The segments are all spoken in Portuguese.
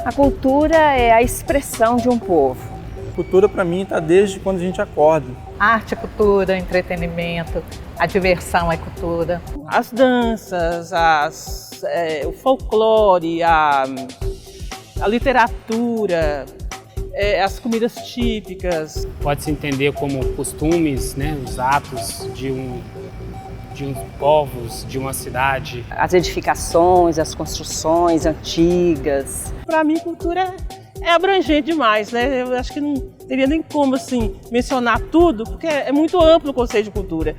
A cultura é a expressão de um povo. Cultura, para mim, está desde quando a gente acorda. Arte é cultura, entretenimento, a diversão é cultura. As danças, o folclore, a literatura, as comidas típicas. Pode-se entender como costumes, né, os atos de uns povos, de uma cidade. As edificações, as construções antigas. Para mim, cultura é abrangente demais, né? Eu acho que não teria nem como assim, mencionar tudo, porque é muito amplo o conceito de cultura.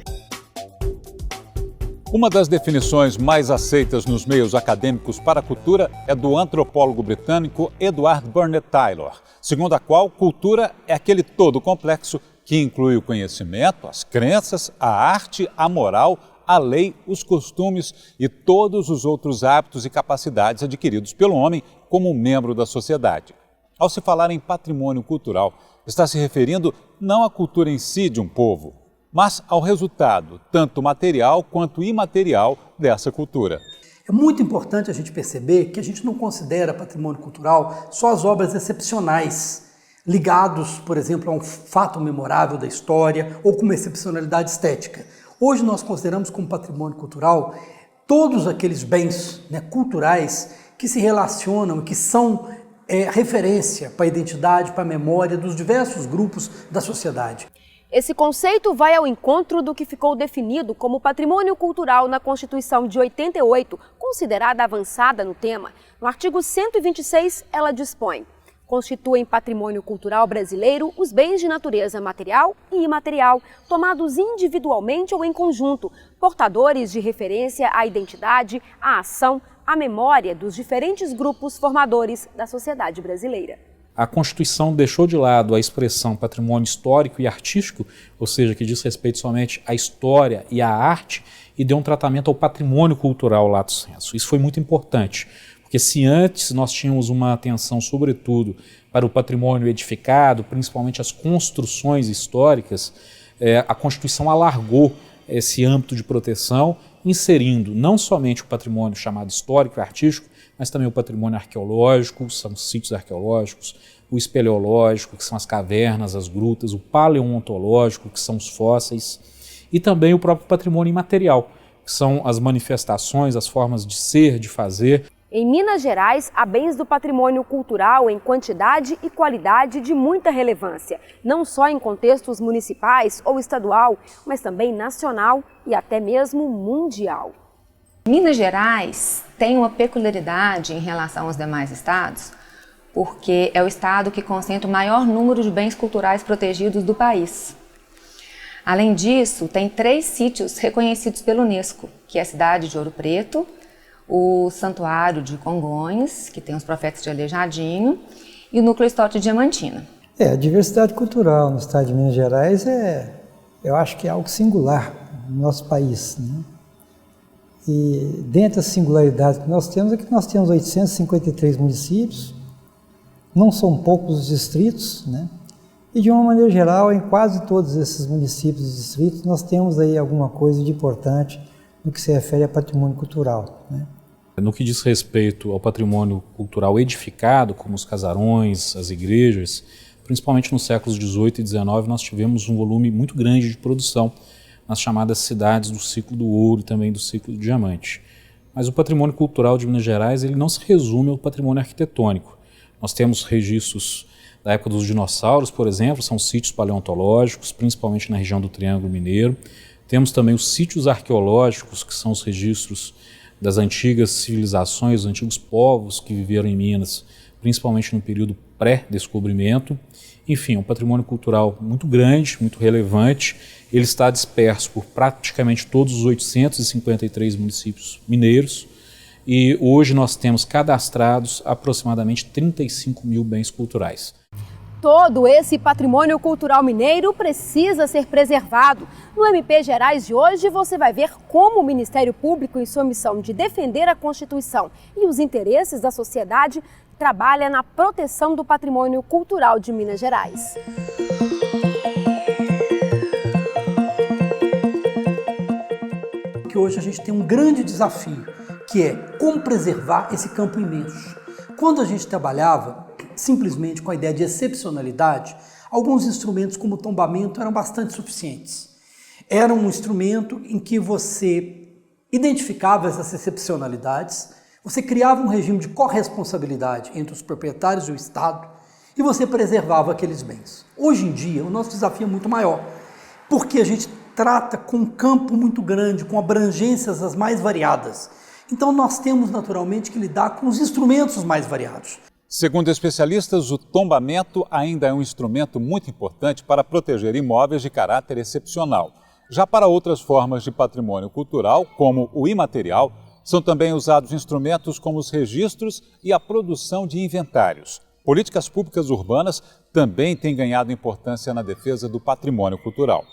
Uma das definições mais aceitas nos meios acadêmicos para a cultura é do antropólogo britânico Edward Burnett Taylor, segundo a qual cultura é aquele todo complexo que inclui o conhecimento, as crenças, a arte, a moral, a lei, os costumes e todos os outros hábitos e capacidades adquiridos pelo homem como membro da sociedade. Ao se falar em patrimônio cultural, está se referindo não à cultura em si de um povo, mas ao resultado, tanto material quanto imaterial, dessa cultura. É muito importante a gente perceber que a gente não considera patrimônio cultural só as obras excepcionais, ligados, por exemplo, a um fato memorável da história ou com uma excepcionalidade estética. Hoje nós consideramos como patrimônio cultural todos aqueles bens, né, culturais que se relacionam e que são referência para a identidade, para a memória dos diversos grupos da sociedade. Esse conceito vai ao encontro do que ficou definido como patrimônio cultural na Constituição de 88, considerada avançada no tema. No artigo 126, ela dispõe: constituem patrimônio cultural brasileiro os bens de natureza material e imaterial, tomados individualmente ou em conjunto, portadores de referência à identidade, à ação, à memória dos diferentes grupos formadores da sociedade brasileira. A Constituição deixou de lado a expressão patrimônio histórico e artístico, ou seja, que diz respeito somente à história e à arte, e deu um tratamento ao patrimônio cultural lato sensu. Isso foi muito importante, porque se antes nós tínhamos uma atenção sobretudo para o patrimônio edificado, principalmente as construções históricas, a Constituição alargou esse âmbito de proteção, inserindo não somente o patrimônio chamado histórico e artístico, mas também o patrimônio arqueológico, são os sítios arqueológicos, o espeleológico, que são as cavernas, as grutas, o paleontológico, que são os fósseis, e também o próprio patrimônio imaterial, que são as manifestações, as formas de ser, de fazer. Em Minas Gerais, há bens do patrimônio cultural em quantidade e qualidade de muita relevância, não só em contextos municipais ou estadual, mas também nacional e até mesmo mundial. Minas Gerais tem uma peculiaridade em relação aos demais estados, porque é o estado que concentra o maior número de bens culturais protegidos do país. Além disso, tem 3 sítios reconhecidos pela Unesco, que é a cidade de Ouro Preto, o Santuário de Congonhas, que tem os Profetas de Aleijadinho, e o Núcleo Histórico de Diamantina. A diversidade cultural no estado de Minas Gerais eu acho que é algo singular no nosso país, né? E dentre as singularidades que nós temos é que nós temos 853 municípios, não são poucos os distritos, né? E de uma maneira geral, em quase todos esses municípios e distritos, nós temos aí alguma coisa de importante no que se refere a patrimônio cultural, né? No que diz respeito ao patrimônio cultural edificado, como os casarões, as igrejas, principalmente nos séculos XVIII e XIX, nós tivemos um volume muito grande de produção nas chamadas cidades do ciclo do ouro e também do ciclo do diamante. Mas o patrimônio cultural de Minas Gerais ele não se resume ao patrimônio arquitetônico. Nós temos registros da época dos dinossauros, por exemplo, são sítios paleontológicos, principalmente na região do Triângulo Mineiro. Temos também os sítios arqueológicos, que são os registros das antigas civilizações, dos antigos povos que viveram em Minas, principalmente no período pré-descobrimento. Enfim, é um patrimônio cultural muito grande, muito relevante. Ele está disperso por praticamente todos os 853 municípios mineiros e hoje nós temos cadastrados aproximadamente 35 mil bens culturais. Todo esse patrimônio cultural mineiro precisa ser preservado. No MP Gerais de hoje, você vai ver como o Ministério Público, em sua missão de defender a Constituição e os interesses da sociedade, trabalha na proteção do patrimônio cultural de Minas Gerais. Que hoje a gente tem um grande desafio, que é como preservar esse campo imenso. Quando a gente trabalhava simplesmente com a ideia de excepcionalidade, alguns instrumentos como o tombamento eram bastante suficientes. Era um instrumento em que você identificava essas excepcionalidades, você criava um regime de corresponsabilidade entre os proprietários e o Estado e você preservava aqueles bens. Hoje em dia, o nosso desafio é muito maior, porque a gente trata com um campo muito grande, com abrangências as mais variadas. Então nós temos naturalmente que lidar com os instrumentos mais variados. Segundo especialistas, o tombamento ainda é um instrumento muito importante para proteger imóveis de caráter excepcional. Já para outras formas de patrimônio cultural, como o imaterial, são também usados instrumentos como os registros e a produção de inventários. Políticas públicas urbanas também têm ganhado importância na defesa do patrimônio cultural.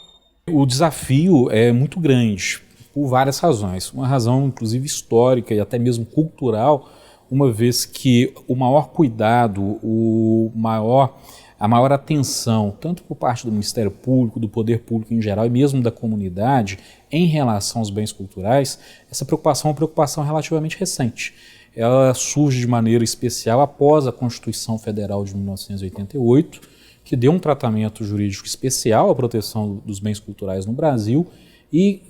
O desafio é muito grande, por várias razões. Uma razão, inclusive, histórica e até mesmo cultural, uma vez que o maior cuidado, a maior atenção, tanto por parte do Ministério Público, do Poder Público em geral e mesmo da comunidade, em relação aos bens culturais, essa preocupação é uma preocupação relativamente recente. Ela surge de maneira especial após a Constituição Federal de 1988, que deu um tratamento jurídico especial à proteção dos bens culturais no Brasil e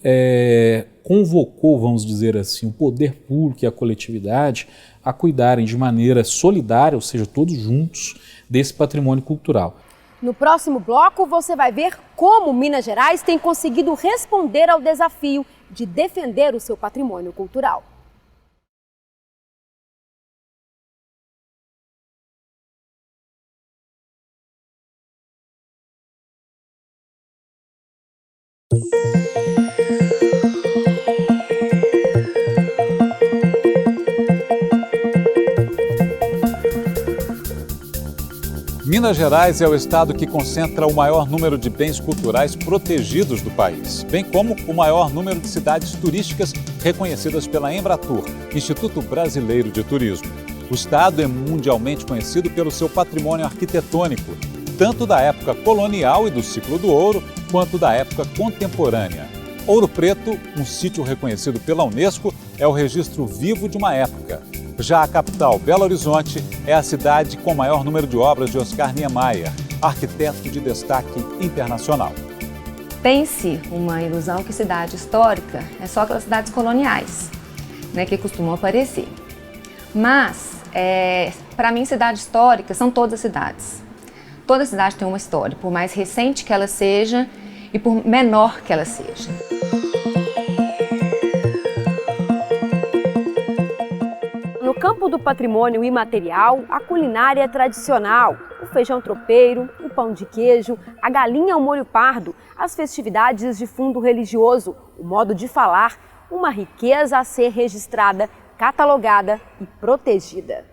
convocou, vamos dizer assim, o poder público e a coletividade a cuidarem de maneira solidária, ou seja, todos juntos, desse patrimônio cultural. No próximo bloco, você vai ver como Minas Gerais tem conseguido responder ao desafio de defender o seu patrimônio cultural. Minas Gerais é o estado que concentra o maior número de bens culturais protegidos do país, bem como o maior número de cidades turísticas reconhecidas pela Embratur, Instituto Brasileiro de Turismo. O estado é mundialmente conhecido pelo seu patrimônio arquitetônico, tanto da época colonial e do ciclo do ouro, quanto da época contemporânea. Ouro Preto, um sítio reconhecido pela Unesco, é o registro vivo de uma época. Já a capital, Belo Horizonte, é a cidade com o maior número de obras de Oscar Niemeyer, arquiteto de destaque internacional. Tem-se uma ilusão que cidade histórica é só aquelas cidades coloniais, né, que costumam aparecer. Mas, para mim, cidade histórica são todas as cidades. Toda cidade tem uma história, por mais recente que ela seja e por menor que ela seja. No campo do patrimônio imaterial, a culinária tradicional, o feijão tropeiro, o pão de queijo, a galinha ao molho pardo, as festividades de fundo religioso, o modo de falar, uma riqueza a ser registrada, catalogada e protegida.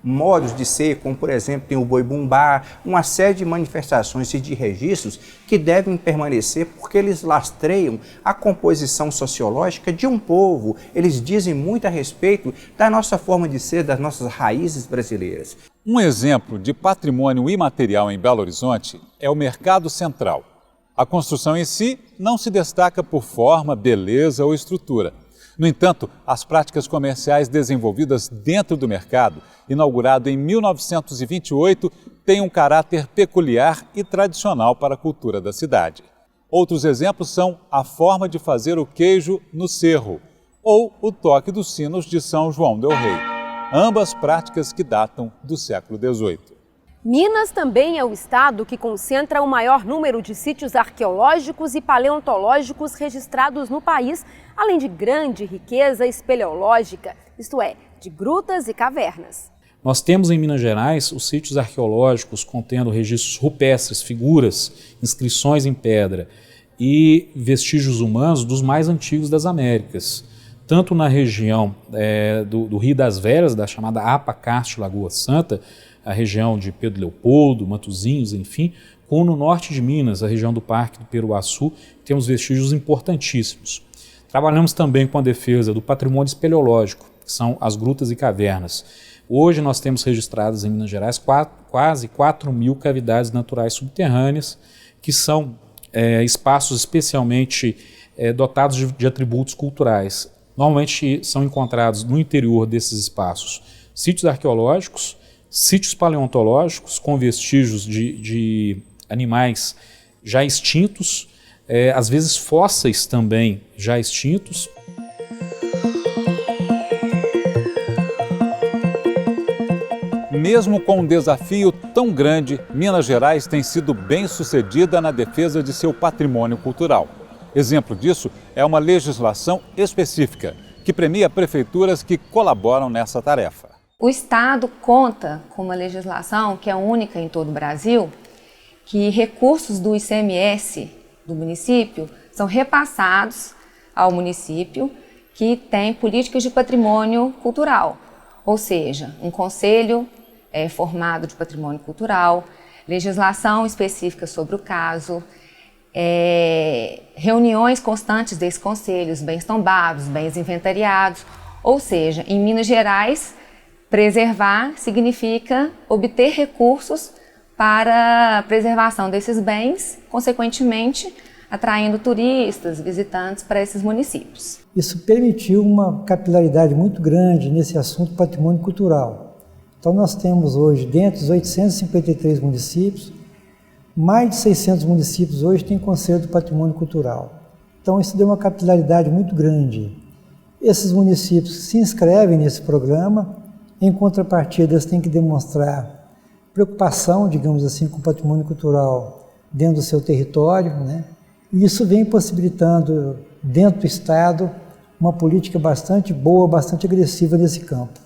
Modos de ser, como por exemplo tem o boi-bumbá, uma série de manifestações e de registros que devem permanecer porque eles lastreiam a composição sociológica de um povo, eles dizem muito a respeito da nossa forma de ser, das nossas raízes brasileiras. Um exemplo de patrimônio imaterial em Belo Horizonte é o Mercado Central. A construção em si não se destaca por forma, beleza ou estrutura. No entanto, as práticas comerciais desenvolvidas dentro do mercado, inaugurado em 1928, têm um caráter peculiar e tradicional para a cultura da cidade. Outros exemplos são a forma de fazer o queijo no cerro ou o toque dos sinos de São João del Rei, ambas práticas que datam do século XVIII. Minas também é o estado que concentra o maior número de sítios arqueológicos e paleontológicos registrados no país, além de grande riqueza espeleológica, isto é, de grutas e cavernas. Nós temos em Minas Gerais os sítios arqueológicos contendo registros rupestres, figuras, inscrições em pedra e vestígios humanos dos mais antigos das Américas, tanto na região do Rio das Velhas, da chamada APA Carte Lagoa Santa, a região de Pedro Leopoldo, Matozinhos, enfim, como no norte de Minas, a região do Parque do Peruaçu, temos vestígios importantíssimos. Trabalhamos também com a defesa do patrimônio espeleológico, que são as grutas e cavernas. Hoje nós temos registradas em Minas Gerais quase 4.000 cavidades naturais subterrâneas, que são espaços especialmente dotados de atributos culturais. Normalmente são encontrados no interior desses espaços sítios arqueológicos, sítios paleontológicos com vestígios de animais já extintos, às vezes fósseis também já extintos. Mesmo com um desafio tão grande, Minas Gerais tem sido bem sucedida na defesa de seu patrimônio cultural. Exemplo disso é uma legislação específica, que premia prefeituras que colaboram nessa tarefa. O Estado conta com uma legislação que é única em todo o Brasil, que recursos do ICMS do município são repassados ao município que tem políticas de patrimônio cultural, ou seja, um conselho formado de patrimônio cultural, legislação específica sobre o caso, reuniões constantes desse conselho, os bens tombados, bens inventariados, ou seja, em Minas Gerais, preservar significa obter recursos para a preservação desses bens, consequentemente atraindo turistas, visitantes para esses municípios. Isso permitiu uma capilaridade muito grande nesse assunto patrimônio cultural. Então nós temos hoje, dentre os 853 municípios, mais de 600 municípios hoje têm Conselho do Patrimônio Cultural. Então isso deu uma capilaridade muito grande. Esses municípios se inscrevem nesse programa, em contrapartida eles têm que demonstrar preocupação, digamos assim, com o patrimônio cultural dentro do seu território, né? E isso vem possibilitando, dentro do Estado, uma política bastante boa, bastante agressiva nesse campo.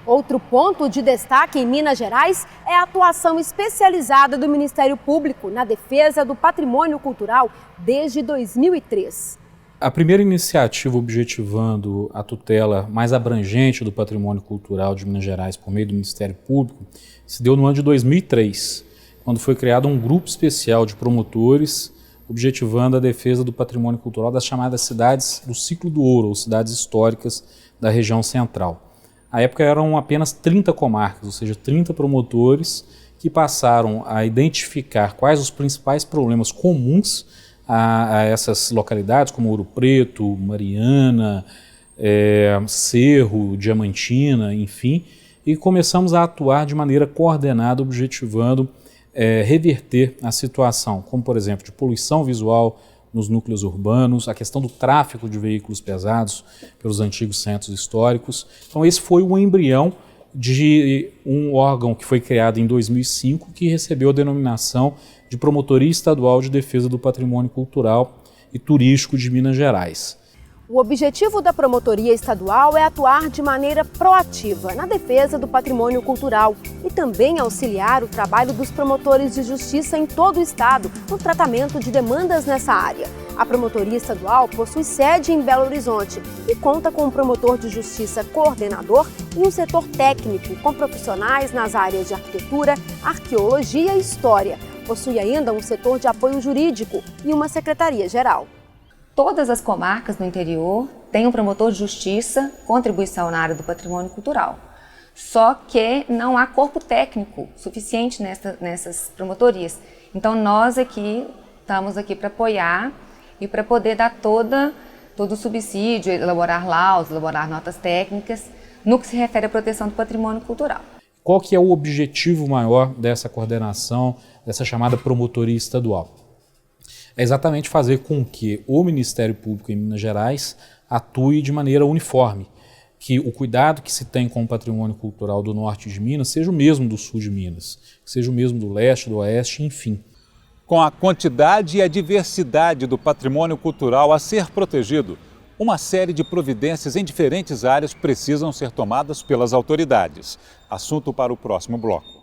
Outro ponto de destaque em Minas Gerais é a atuação especializada do Ministério Público na defesa do patrimônio cultural desde 2003. A primeira iniciativa objetivando a tutela mais abrangente do patrimônio cultural de Minas Gerais por meio do Ministério Público se deu no ano de 2003, quando foi criado um grupo especial de promotores objetivando a defesa do patrimônio cultural das chamadas cidades do ciclo do ouro, ou cidades históricas da região central. À época eram apenas 30 comarcas, ou seja, 30 promotores que passaram a identificar quais os principais problemas comuns a essas localidades, como Ouro Preto, Mariana, Cerro, Diamantina, enfim, e começamos a atuar de maneira coordenada, objetivando reverter a situação, como por exemplo de poluição visual nos núcleos urbanos, a questão do tráfego de veículos pesados pelos antigos centros históricos. Então esse foi o embrião de um órgão que foi criado em 2005, que recebeu a denominação de Promotoria Estadual de Defesa do Patrimônio Cultural e Turístico de Minas Gerais. O objetivo da Promotoria Estadual é atuar de maneira proativa na defesa do patrimônio cultural e também auxiliar o trabalho dos promotores de justiça em todo o estado no tratamento de demandas nessa área. A Promotoria Estadual possui sede em Belo Horizonte e conta com um promotor de justiça coordenador e um setor técnico com profissionais nas áreas de arquitetura, arqueologia e história. Possui ainda um setor de apoio jurídico e uma secretaria-geral. Todas as comarcas no interior têm um promotor de justiça com contribuição na área do patrimônio cultural. Só que não há corpo técnico suficiente nessas promotorias. Então nós aqui estamos aqui para apoiar e para poder dar todo o subsídio, elaborar laudos, elaborar notas técnicas no que se refere à proteção do patrimônio cultural. Qual que é o objetivo maior dessa coordenação, dessa chamada promotoria estadual? É exatamente fazer com que o Ministério Público em Minas Gerais atue de maneira uniforme, que o cuidado que se tem com o patrimônio cultural do norte de Minas seja o mesmo do sul de Minas, que seja o mesmo do leste, do oeste, enfim. Com a quantidade e a diversidade do patrimônio cultural a ser protegido, uma série de providências em diferentes áreas precisam ser tomadas pelas autoridades. Assunto para o próximo bloco.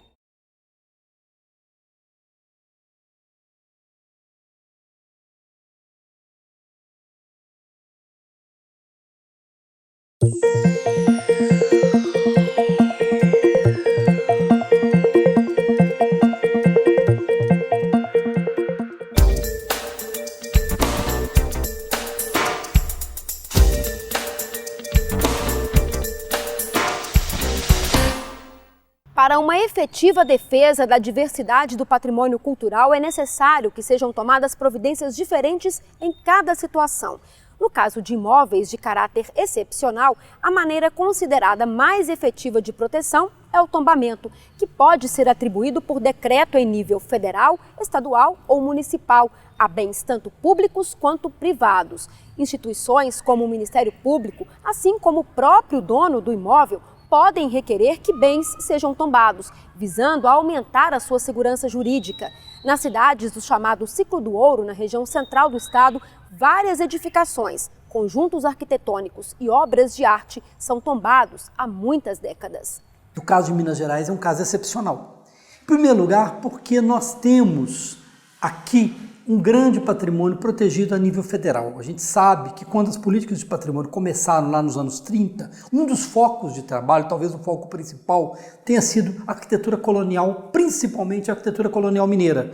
Para uma efetiva defesa da diversidade do patrimônio cultural, é necessário que sejam tomadas providências diferentes em cada situação. No caso de imóveis de caráter excepcional, a maneira considerada mais efetiva de proteção é o tombamento, que pode ser atribuído por decreto em nível federal, estadual ou municipal, a bens tanto públicos quanto privados. Instituições como o Ministério Público, assim como o próprio dono do imóvel, podem requerer que bens sejam tombados, visando aumentar a sua segurança jurídica. Nas cidades do chamado Ciclo do Ouro, na região central do estado, várias edificações, conjuntos arquitetônicos e obras de arte são tombados há muitas décadas. O caso de Minas Gerais é um caso excepcional. Em primeiro lugar, porque nós temos aqui um grande patrimônio protegido a nível federal. A gente sabe que quando as políticas de patrimônio começaram lá nos anos 30, um dos focos de trabalho, talvez o foco principal, tenha sido a arquitetura colonial, principalmente a arquitetura colonial mineira.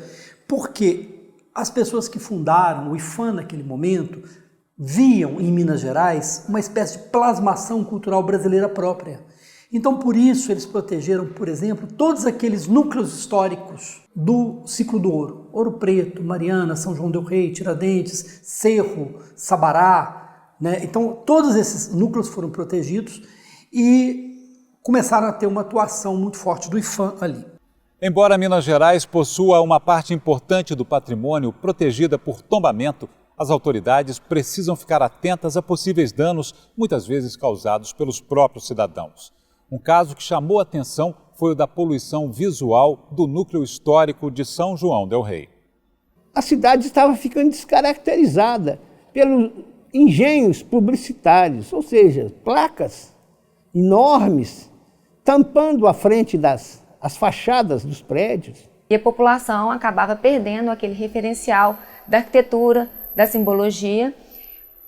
Porque as pessoas que fundaram o IPHAN naquele momento viam em Minas Gerais uma espécie de plasmação cultural brasileira própria. Então, por isso, eles protegeram, por exemplo, todos aqueles núcleos históricos do Ciclo do Ouro. Ouro Preto, Mariana, São João del Rei, Tiradentes, Cerro, Sabará, né? Então, todos esses núcleos foram protegidos e começaram a ter uma atuação muito forte do IPHAN ali. Embora Minas Gerais possua uma parte importante do patrimônio protegida por tombamento, as autoridades precisam ficar atentas a possíveis danos, muitas vezes causados pelos próprios cidadãos. Um caso que chamou a atenção foi o da poluição visual do núcleo histórico de São João del Rei. A cidade estava ficando descaracterizada pelos engenhos publicitários, ou seja, placas enormes tampando a frente as fachadas dos prédios. E a população acabava perdendo aquele referencial da arquitetura, da simbologia,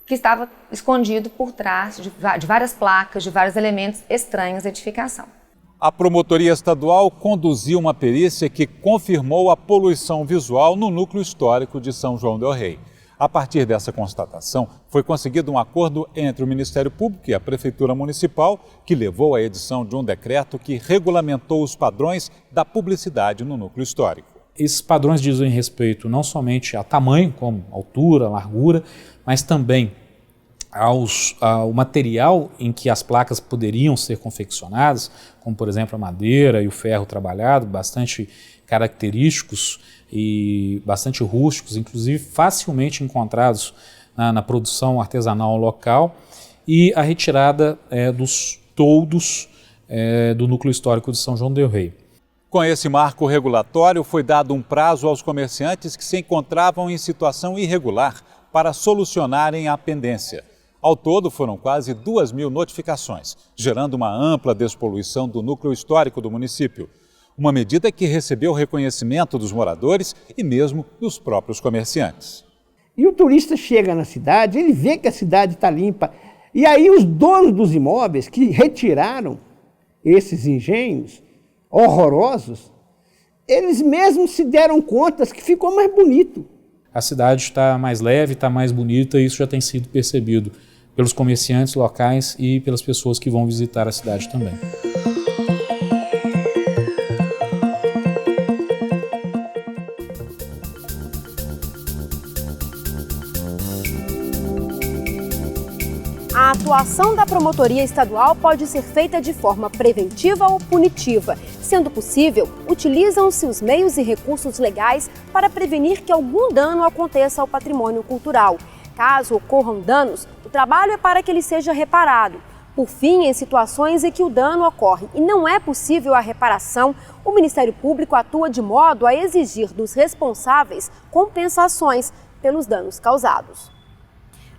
que estava escondido por trás de várias placas, de vários elementos estranhos à edificação. A Promotoria Estadual conduziu uma perícia que confirmou a poluição visual no núcleo histórico de São João del Rei. A partir dessa constatação, foi conseguido um acordo entre o Ministério Público e a Prefeitura Municipal, que levou à edição de um decreto que regulamentou os padrões da publicidade no núcleo histórico. Esses padrões dizem respeito não somente a tamanho, como altura, largura, mas também ao material em que as placas poderiam ser confeccionadas, como por exemplo a madeira e o ferro trabalhado, bastante característicos e bastante rústicos, inclusive facilmente encontrados na produção artesanal local, e a retirada dos toldos do núcleo histórico de São João del Rei. Com esse marco regulatório, foi dado um prazo aos comerciantes que se encontravam em situação irregular para solucionarem a pendência. Ao todo, foram quase 2.000 notificações, gerando uma ampla despoluição do núcleo histórico do município. Uma medida que recebeu reconhecimento dos moradores e mesmo dos próprios comerciantes. E o turista chega na cidade, ele vê que a cidade está limpa. E aí os donos dos imóveis que retiraram esses engenhos horrorosos, eles mesmos se deram conta que ficou mais bonito. A cidade está mais leve, está mais bonita, e isso já tem sido percebido pelos comerciantes locais e pelas pessoas que vão visitar a cidade também. A atuação da Promotoria Estadual pode ser feita de forma preventiva ou punitiva. Sendo possível, utilizam-se os meios e recursos legais para prevenir que algum dano aconteça ao patrimônio cultural. Caso ocorram danos, o trabalho é para que ele seja reparado. Por fim, em situações em que o dano ocorre e não é possível a reparação, o Ministério Público atua de modo a exigir dos responsáveis compensações pelos danos causados.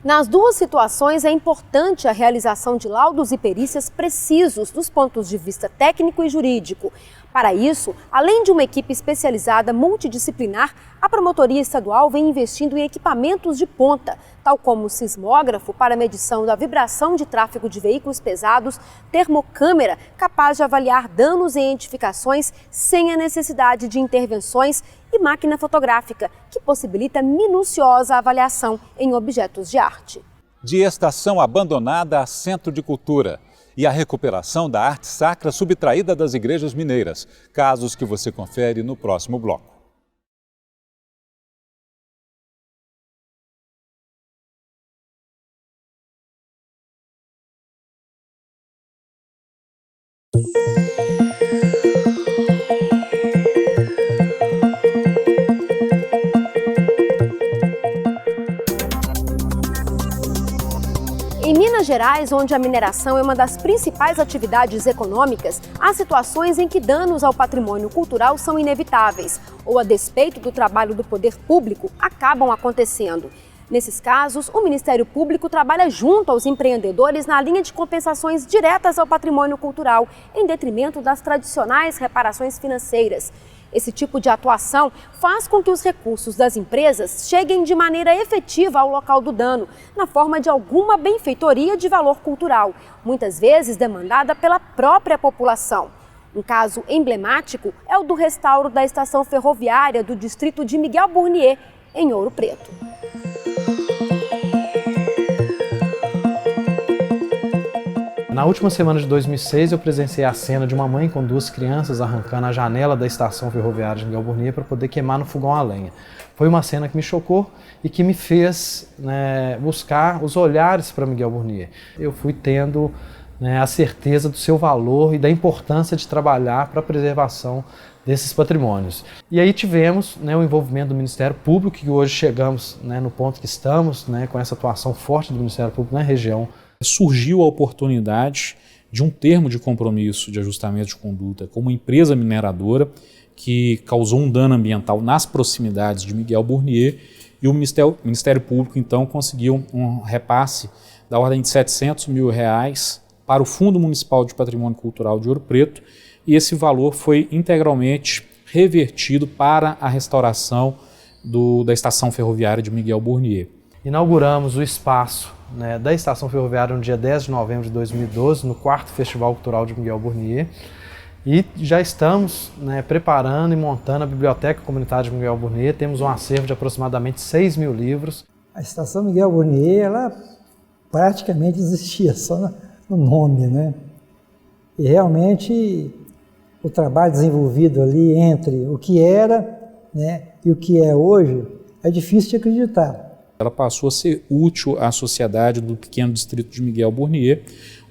Nas duas situações, é importante a realização de laudos e perícias precisos dos pontos de vista técnico e jurídico. Para isso, além de uma equipe especializada multidisciplinar, a Promotoria Estadual vem investindo em equipamentos de ponta, tal como o sismógrafo para medição da vibração de tráfego de veículos pesados, termocâmera capaz de avaliar danos e edificações sem a necessidade de intervenções e máquina fotográfica, que possibilita minuciosa avaliação em objetos de arte. De estação abandonada a centro de cultura. E a recuperação da arte sacra subtraída das igrejas mineiras. Casos que você confere no próximo bloco. Em Minas Gerais, onde a mineração é uma das principais atividades econômicas, há situações em que danos ao patrimônio cultural são inevitáveis ou, a despeito do trabalho do poder público, acabam acontecendo. Nesses casos, o Ministério Público trabalha junto aos empreendedores na linha de compensações diretas ao patrimônio cultural, em detrimento das tradicionais reparações financeiras. Esse tipo de atuação faz com que os recursos das empresas cheguem de maneira efetiva ao local do dano, na forma de alguma benfeitoria de valor cultural, muitas vezes demandada pela própria população. Um caso emblemático é o do restauro da estação ferroviária do distrito de Miguel Burnier, em Ouro Preto. Na última semana de 2006, eu presenciei a cena de uma mãe com duas crianças arrancando a janela da estação ferroviária de Miguel Burnier para poder queimar no fogão a lenha. Foi uma cena que me chocou e que me fez buscar os olhares para Miguel Burnier. Eu fui tendo a certeza do seu valor e da importância de trabalhar para a preservação desses patrimônios. E aí tivemos o envolvimento do Ministério Público, que hoje chegamos no ponto que estamos, com essa atuação forte do Ministério Público na região. Surgiu a oportunidade de um termo de compromisso de ajustamento de conduta com uma empresa mineradora que causou um dano ambiental nas proximidades de Miguel Burnier, e o Ministério Público então conseguiu um repasse da ordem de R$700 mil para o Fundo Municipal de Patrimônio Cultural de Ouro Preto, e esse valor foi integralmente revertido para a restauração da estação ferroviária de Miguel Burnier. Inauguramos o espaço da estação ferroviária no dia 10 de novembro de 2012, no 4º Festival Cultural de Miguel Burnier, e já estamos preparando e montando a Biblioteca Comunitária de Miguel Burnier. Temos um acervo de aproximadamente 6 mil livros. A estação Miguel Burnier, ela praticamente existia só no nome, E realmente o trabalho desenvolvido ali entre o que era e o que é hoje é difícil de acreditar. Ela passou a ser útil à sociedade do pequeno distrito de Miguel Burnier,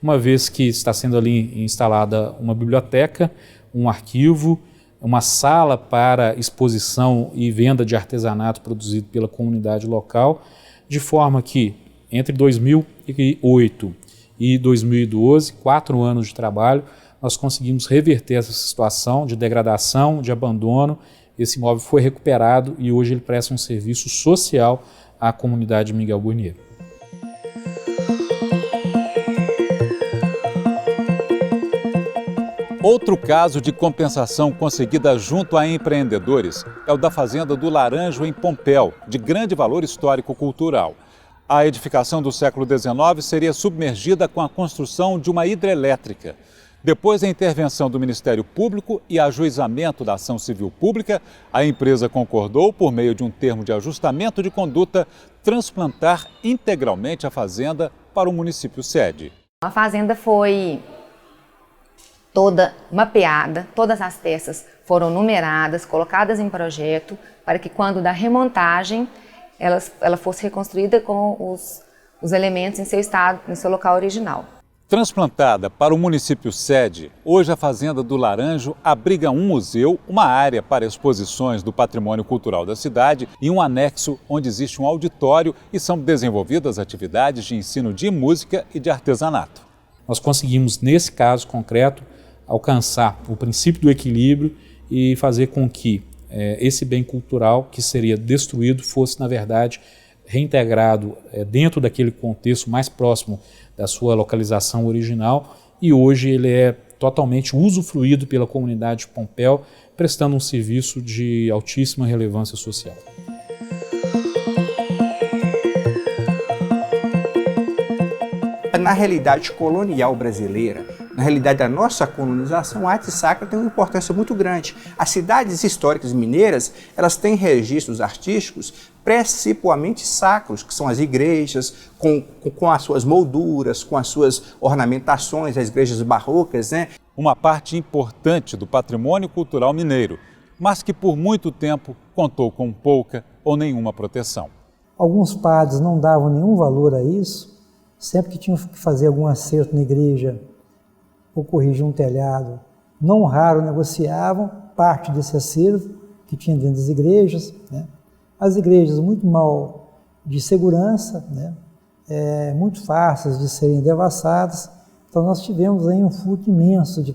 uma vez que está sendo ali instalada uma biblioteca, um arquivo, uma sala para exposição e venda de artesanato produzido pela comunidade local, de forma que entre 2008 e 2012, 4 anos de trabalho, nós conseguimos reverter essa situação de degradação, de abandono. Esse imóvel foi recuperado e hoje ele presta um serviço social à comunidade de Miguel Burnier. Outro caso de compensação conseguida junto a empreendedores é o da Fazenda do Laranjo, em Pompéu, de grande valor histórico-cultural. A edificação do século XIX seria submergida com a construção de uma hidrelétrica. Depois da intervenção do Ministério Público e ajuizamento da ação civil pública, a empresa concordou, por meio de um termo de ajustamento de conduta, transplantar integralmente a fazenda para o município sede. A fazenda foi toda mapeada, todas as peças foram numeradas, colocadas em projeto, para que quando da remontagem ela fosse reconstruída com os elementos em seu estado, em seu local original. Transplantada para o município sede, hoje a Fazenda do Laranjo abriga um museu, uma área para exposições do patrimônio cultural da cidade e um anexo onde existe um auditório e são desenvolvidas atividades de ensino de música e de artesanato. Nós conseguimos, nesse caso concreto, alcançar o princípio do equilíbrio e fazer com que esse bem cultural que seria destruído fosse, na verdade, reintegrado dentro daquele contexto mais próximo da sua localização original, e hoje ele é totalmente usufruído pela comunidade de Pompéu, prestando um serviço de altíssima relevância social. Na realidade colonial brasileira, na realidade da nossa colonização, a arte sacra tem uma importância muito grande. As cidades históricas mineiras, elas têm registros artísticos principalmente sacros, que são as igrejas, com as suas molduras, com as suas ornamentações, as igrejas barrocas, né? Uma parte importante do patrimônio cultural mineiro, mas que por muito tempo contou com pouca ou nenhuma proteção. Alguns padres não davam nenhum valor a isso, sempre que tinham que fazer algum acerto na igreja ou corrigir um telhado, não raro negociavam parte desse acervo que tinha dentro das igrejas, né? As igrejas muito mal de segurança, né? Muito fáceis de serem devassadas, então nós tivemos aí um furto imenso de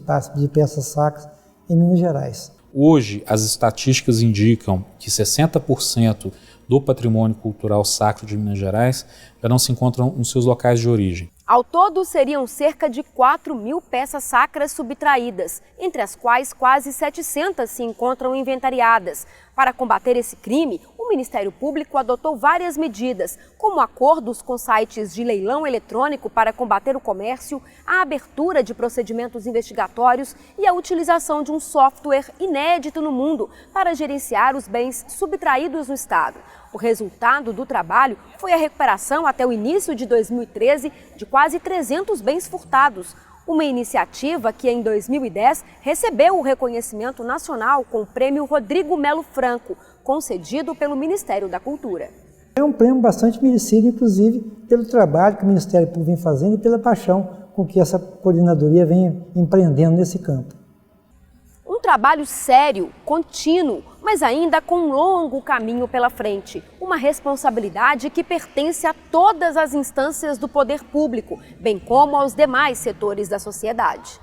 peças sacras em Minas Gerais. Hoje, as estatísticas indicam que 60% do patrimônio cultural sacro de Minas Gerais já não se encontram nos seus locais de origem. Ao todo, seriam cerca de 4.000 peças sacras subtraídas, entre as quais quase 700 se encontram inventariadas. Para combater esse crime, o Ministério Público adotou várias medidas, como acordos com sites de leilão eletrônico para combater o comércio, a abertura de procedimentos investigatórios e a utilização de um software inédito no mundo para gerenciar os bens subtraídos no Estado. O resultado do trabalho foi a recuperação até o início de 2013 de quase 300 bens furtados. Uma iniciativa que em 2010 recebeu o reconhecimento nacional com o prêmio Rodrigo Melo Franco, concedido pelo Ministério da Cultura. É um prêmio bastante merecido, inclusive, pelo trabalho que o Ministério Público vem fazendo e pela paixão com que essa coordenadoria vem empreendendo nesse campo. Um trabalho sério, contínuo, mas ainda com um longo caminho pela frente. Uma responsabilidade que pertence a todas as instâncias do poder público, bem como aos demais setores da sociedade.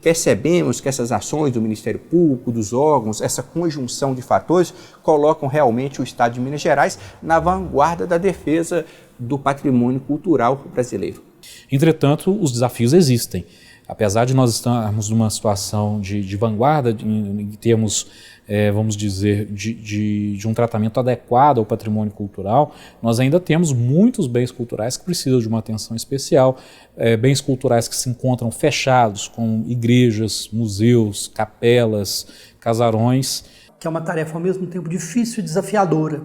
Percebemos que essas ações do Ministério Público, dos órgãos, essa conjunção de fatores, colocam realmente o Estado de Minas Gerais na vanguarda da defesa do patrimônio cultural brasileiro. Entretanto, os desafios existem. Apesar de nós estarmos numa situação de vanguarda, em termos, vamos dizer, de um tratamento adequado ao patrimônio cultural, nós ainda temos muitos bens culturais que precisam de uma atenção especial, bens culturais que se encontram fechados, como igrejas, museus, capelas, casarões. Que é uma tarefa ao mesmo tempo difícil e desafiadora,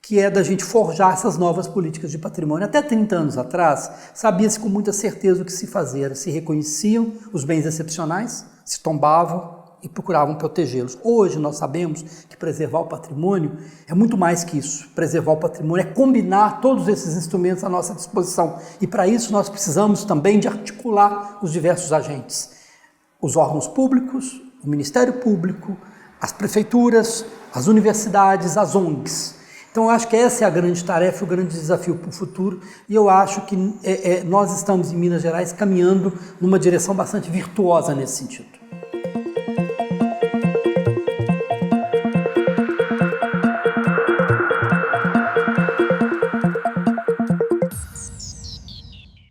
que é da gente forjar essas novas políticas de patrimônio. Até 30 anos atrás, sabia-se com muita certeza o que se fazia. Se reconheciam os bens excepcionais, se tombavam e procuravam protegê-los. Hoje nós sabemos que preservar o patrimônio é muito mais que isso. Preservar o patrimônio é combinar todos esses instrumentos à nossa disposição. E para isso nós precisamos também de articular os diversos agentes. Os órgãos públicos, o Ministério Público, as prefeituras, as universidades, as ONGs. Então, eu acho que essa é a grande tarefa, o grande desafio para o futuro, e eu acho que nós estamos em Minas Gerais caminhando numa direção bastante virtuosa nesse sentido.